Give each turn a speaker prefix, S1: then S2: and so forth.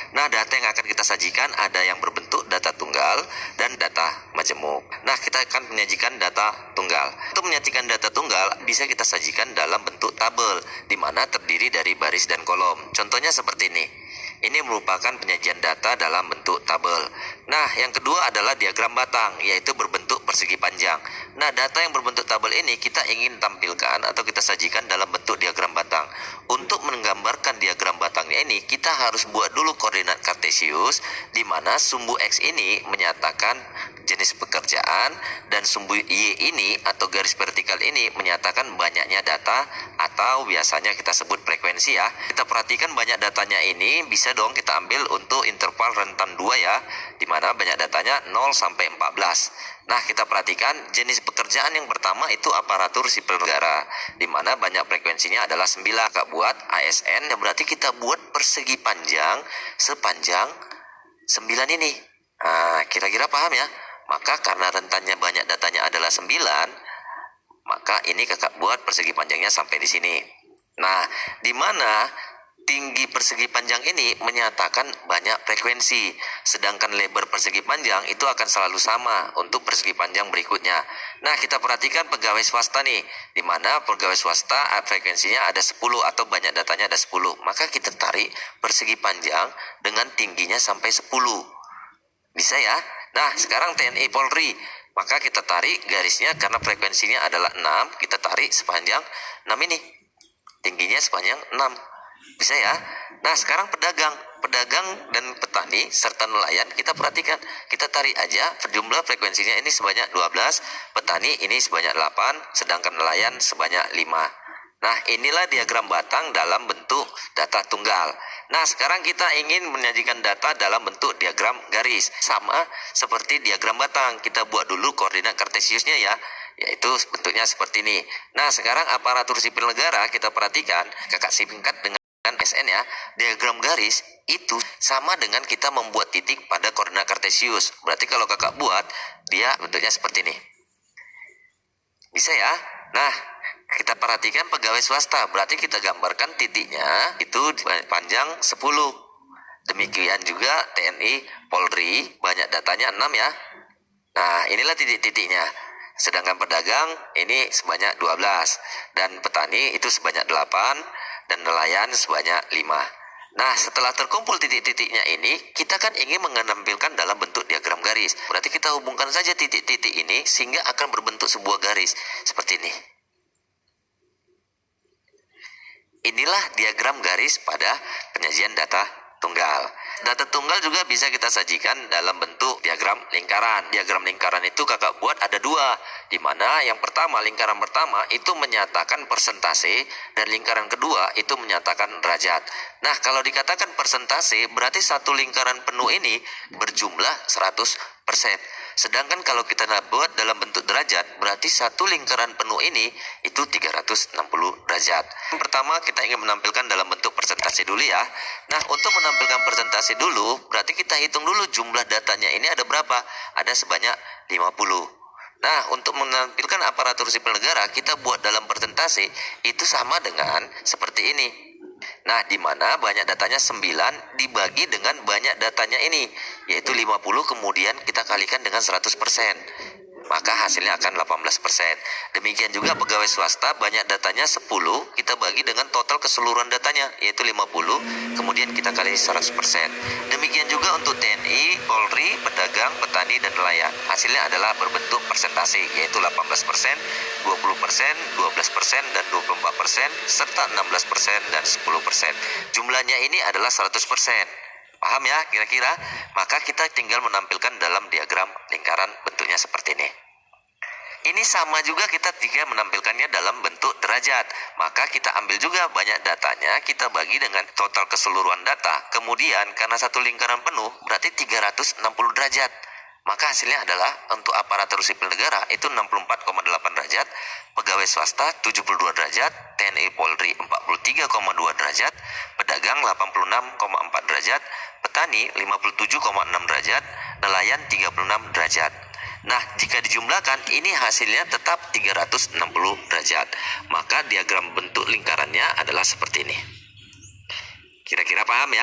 S1: Nah, data yang akan kita sajikan ada yang berbentuk data tunggal dan data majemuk. Nah, kita akan menyajikan data tunggal. Untuk menyajikan data tunggal bisa kita sajikan dalam bentuk tabel, di mana terdiri dari baris dan kolom. Contohnya seperti ini. Ini merupakan penyajian data dalam bentuk tabel. Nah, yang kedua adalah diagram batang, yaitu berbentuk persegi panjang. Nah, data yang berbentuk tabel ini kita ingin tampilkan atau kita sajikan dalam bentuk diagram batang. Untuk menggambarkan diagram batangnya ini, kita harus buat dulu koordinat kartesius, di mana sumbu X ini menyatakan jenis pekerjaan dan sumbu Y ini atau garis vertikal ini menyatakan banyaknya data atau biasanya kita sebut frekuensi ya. Kita perhatikan banyak datanya ini bisa dong kita ambil untuk interval rentan 2 ya, di mana banyak datanya 0 sampai 14. Nah, kita perhatikan jenis pekerjaan yang pertama itu aparatur sipil negara, di mana banyak frekuensinya adalah 9. Kak buat ASN, yang berarti kita buat persegi panjang sepanjang 9 ini. Nah, kira-kira paham ya? Maka karena rentannya banyak datanya adalah 9, maka ini kakak buat persegi panjangnya sampai di sini. Nah, di mana tinggi persegi panjang ini menyatakan banyak frekuensi, sedangkan lebar persegi panjang itu akan selalu sama untuk persegi panjang berikutnya. Nah, kita perhatikan pegawai swasta nih, di mana pegawai swasta frekuensinya ada 10 atau banyak datanya ada 10. Maka kita tarik persegi panjang dengan tingginya sampai 10. Bisa ya? Nah, sekarang TNI Polri, maka kita tarik garisnya karena frekuensinya adalah 6, kita tarik sepanjang 6 ini. Tingginya sepanjang 6. Bisa ya? Nah, sekarang pedagang dan petani serta nelayan kita perhatikan. Kita tarik aja jumlah frekuensinya ini sebanyak 12, petani ini sebanyak 8, sedangkan nelayan sebanyak 5. Nah, inilah diagram batang dalam bentuk data tunggal. Nah, sekarang kita ingin menyajikan data dalam bentuk diagram garis. Sama seperti diagram batang. Kita buat dulu koordinat kartesiusnya ya, yaitu bentuknya seperti ini. Nah, sekarang aparatur sipil negara kita perhatikan, kakak singkat dengan SN ya. Diagram garis itu sama dengan kita membuat titik pada koordinat kartesius. Berarti kalau kakak buat, dia bentuknya seperti ini. Bisa ya? Nah, kita perhatikan pegawai swasta, berarti kita gambarkan titiknya itu panjang 10. Demikian juga TNI Polri, banyak datanya 6 ya. Nah, inilah titik-titiknya. Sedangkan pedagang ini sebanyak 12, dan petani itu sebanyak 8, dan nelayan sebanyak 5. Nah, setelah terkumpul titik-titiknya ini, kita kan ingin menampilkan dalam bentuk diagram garis. Berarti kita hubungkan saja titik-titik ini sehingga akan berbentuk sebuah garis seperti ini. Inilah diagram garis pada penyajian data tunggal. Data tunggal juga bisa kita sajikan dalam bentuk diagram lingkaran. Diagram lingkaran itu kakak buat ada 2, di mana yang pertama, lingkaran pertama itu menyatakan persentase, dan lingkaran kedua itu menyatakan derajat. Nah, kalau dikatakan persentase berarti satu lingkaran penuh ini berjumlah 100%. Sedangkan kalau kita buat dalam bentuk derajat, berarti satu lingkaran penuh ini itu 360 derajat. Yang pertama kita ingin menampilkan dalam bentuk persentase dulu ya. Nah, untuk menampilkan persentase dulu, berarti kita hitung dulu jumlah datanya ini ada berapa? Ada sebanyak 50. Nah, untuk menampilkan aparatur sipil negara, kita buat dalam persentase itu sama dengan seperti ini. Nah, di mana banyak datanya 9 dibagi dengan banyak datanya ini, yaitu 50, kemudian kita kalikan dengan 100%. Maka hasilnya akan 18%. Demikian juga pegawai swasta, banyak datanya 10, kita bagi dengan total keseluruhan datanya, yaitu 50, kemudian kita kali 100%. Demikian juga untuk TNI, Polri, pedagang, petani, dan nelayan. Hasilnya adalah berbentuk persentase, yaitu 18%, 20%, 12%, dan 24%, serta 16% dan 10%. Jumlahnya ini adalah 100%. Paham ya kira-kira? Maka kita tinggal menampilkan dalam diagram lingkaran bentuknya seperti ini. Ini sama juga kita tinggal menampilkannya dalam bentuk derajat. Maka kita ambil juga banyak datanya, kita bagi dengan total keseluruhan data. Kemudian karena satu lingkaran penuh berarti 360 derajat. Maka hasilnya adalah untuk aparatur sipil negara itu 64,8 derajat, pegawai swasta 72 derajat, TNI Polri 43,2 derajat, pedagang 86,4 derajat, petani 57,6 derajat, nelayan 36 derajat. Nah, jika dijumlahkan ini hasilnya tetap 360 derajat. Maka diagram bentuk lingkarannya adalah seperti ini. Kira-kira paham ya?